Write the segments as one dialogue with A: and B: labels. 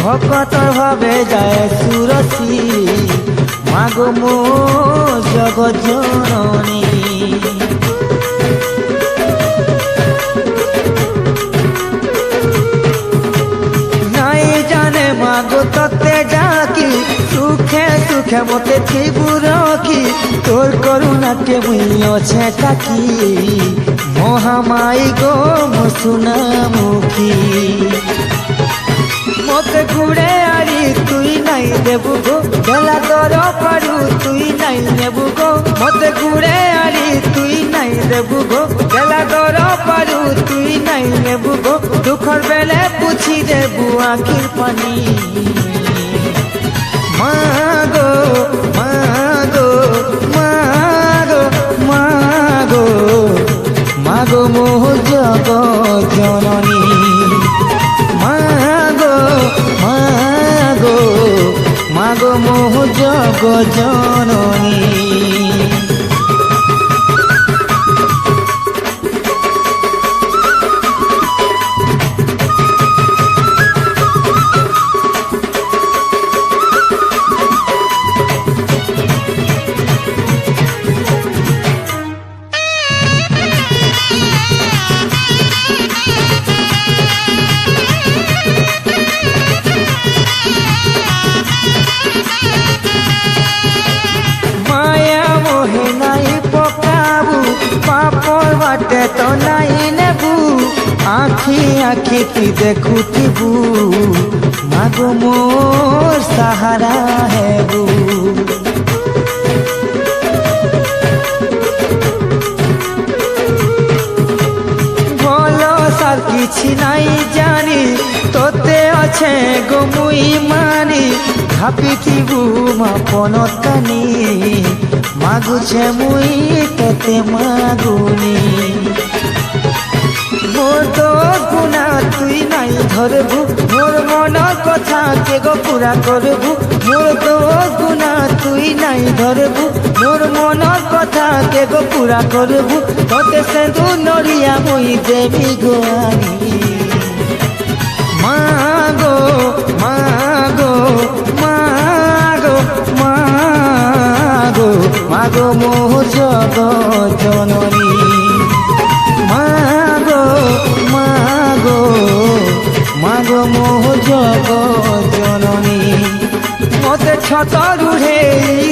A: ভকতর ভাবে যায় সুরসী, মাগো মো জগৎ জননী। নাই জানে মাগো ততে ডাকি, সুখে সুখে মতে থিবু রখি, তোর করুণাকে মুই অছে তাকি, মহামাই গো মো সুনামুখী। মতে ঘুরে আরি তুই নাই দেবু গো, বেলা দর পারু তুই নাই নেবু গো। মতে ঘুরে আরি তুই নাই দেবু গো, বেলা দর পারু তুই নাই নেবু গো। দুঃখর বেলে পুছি দেবু আখির পানি। মাগো মাগো মাগো মাগো মাগো মোহ জগৎ জননী। মাগো মাগো মাগো মোহ জগৎ জননী। পাপর বাটে তো নাই নেবু, আখি আখি তুই দেখুথিবু, মাগো মোর সাহারা হেবু। বলো সার কিছু নাই জানি, তোতে আছে গো মুই মানি, ভাবিথিবু মাপনতানি, মাগুছে মুই তোতে মাগুনি। মোর দোষ গুণা তুই নাই ধরবু, মোর মন কথা কে গো পুরা করবু। মোর দোষ গুণা তুই নাই ধরবু, মোর মন কথা কে গো পুরা করবু। তোতে সেন্দু নড়িয়া মুই দেবি গোয়ানি। মাগো মাগো মাগো মাগো মাগো মোহ জগৎ জননী। মাগো মাগো মাগো মোহ জগৎ জননী। মতে ছতরুড়ে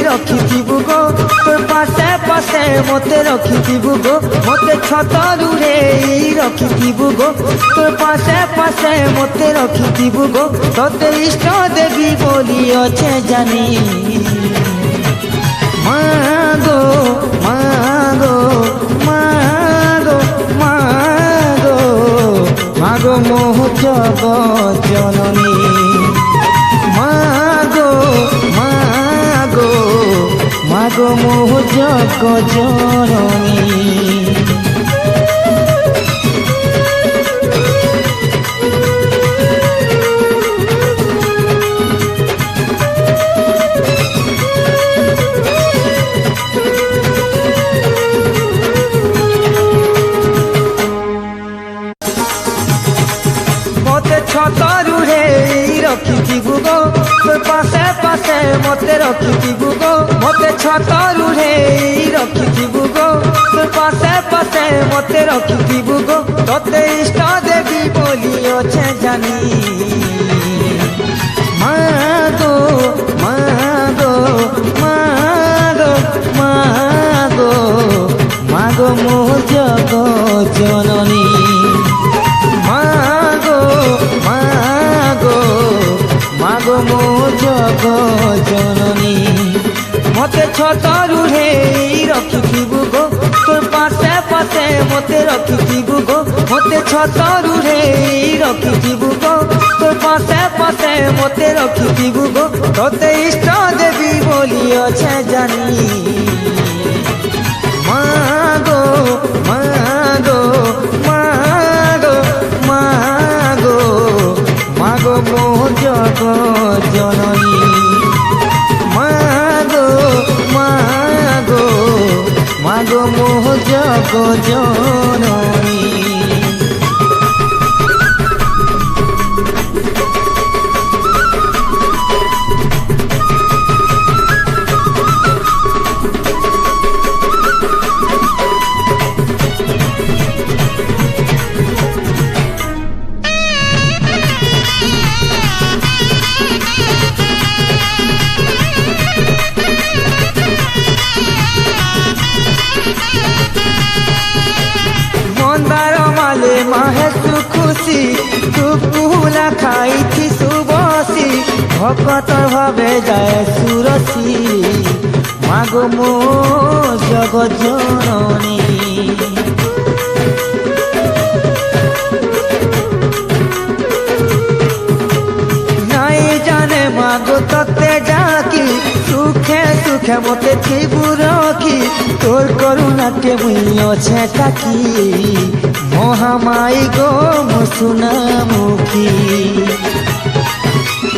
A: রখিথিবু গো, তোর পাশে পাশে মতে রখিথিবু গো। মতে ছতরুড়ে রখিথিবু গো, তোর পাশে পাশে মতে রখিথিবু গো। তোতে ইষ্ট দেবী বলি অছে জানি। মাগো মাগো মাগো মাগো মাগো মোহ জগৎ জননী। মাগো মাগো মাগো মোহ জগৎ জননী। ছতরুড়ে রখিথিবু গো, তোর পাশে পাশে মতে রখিথিবু গো। মতে ছতরুড়ে রখিথিবু গো, তোর পাশে পাশে মতে রখিথিবু গো। তোতে ইষ্ট দেবী বলি অছে জানি। মাগো মাগো মাগো মাগো মাগো মোহ জগৎ জননী। মাগো মাগো মাগো মোহ জগৎ জননী। মতে ছতরুড়ে রখিথিবু গো, তোর পাশে পাশে মতে রখিথিবু গো। মতে ছতরুড়ে রখিথিবু গো, তোর পাশে পাশে মতে রখিথিবু গো। তোতে ইষ্ট দেবী বলি অছে জানি। মাগো মাগো মাগো মাগো মাগো মোহ জগৎ জননী। মাগো মাগো মাগো মোহ জগৎ জননী। ভকতর ভাবে যায় সুরসী মাগো মো জগৎ জননী। নাই জানে মাগো ততে ডাকি সুখে সুখে মতে থিবু রখি তোর করুণাকে মুই অছে তাকি মহামাই গো মো সুনামুখী।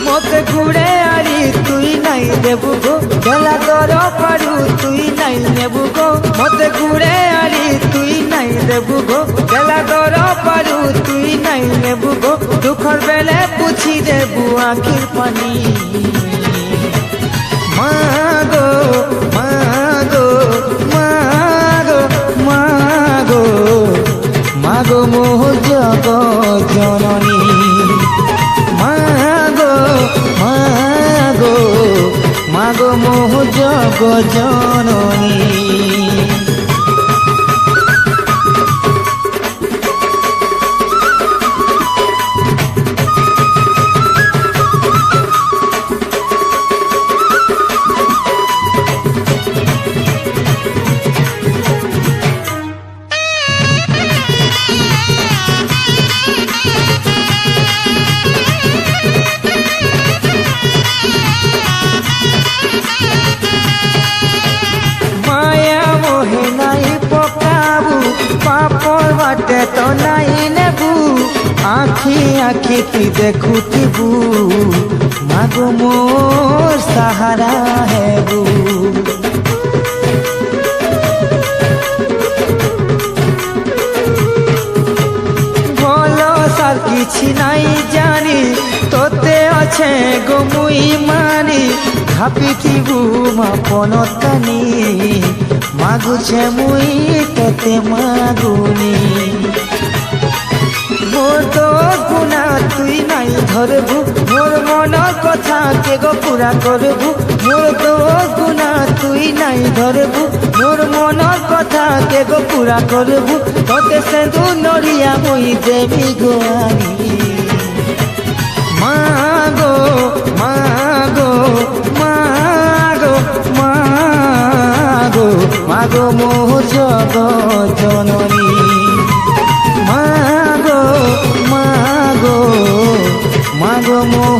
A: মতে ঘুরে আরি তুই নাই দেবু গো বেলা দর পারু তুই নাই নেবু গো। মতে ঘুরে আরি তুই নাই দেবু গো বেলা দর পারু তুই নাই নেবু গো। দুঃখর বেলে পুছি দেবু আখির পানি। মাগো মাগো মাগো মাগো মাগো মোহ জগৎ জননী। মাগো মাগো মাগো মোহ জগৎ জননী। পাপর বাটে তো নাই নেবু আখি আখি কি দেখুথিবু মাগো মোর সাহারা হেবু। ভালো সার কিছু নাই জানি তোতে আছে গো মুই মানি ভাবিথিবু মাপন কানি মাগুছে মুই তোতে মাগুনি। মোর তো গুণা তুই নাই ধরবু মোর মন কথা কে গো পুরা করবু। মোর তো গুণা তুই নাই ধরবু মোর মন কথা কে গো পুরা করবু। তোতে সেঁদু নড়িয়া মুই দেবি গোয়ানি। মাগো মাগো মাগো মাগো মাগো মোহ জগৎ জননী। মাগো মাগো মাগো মোহ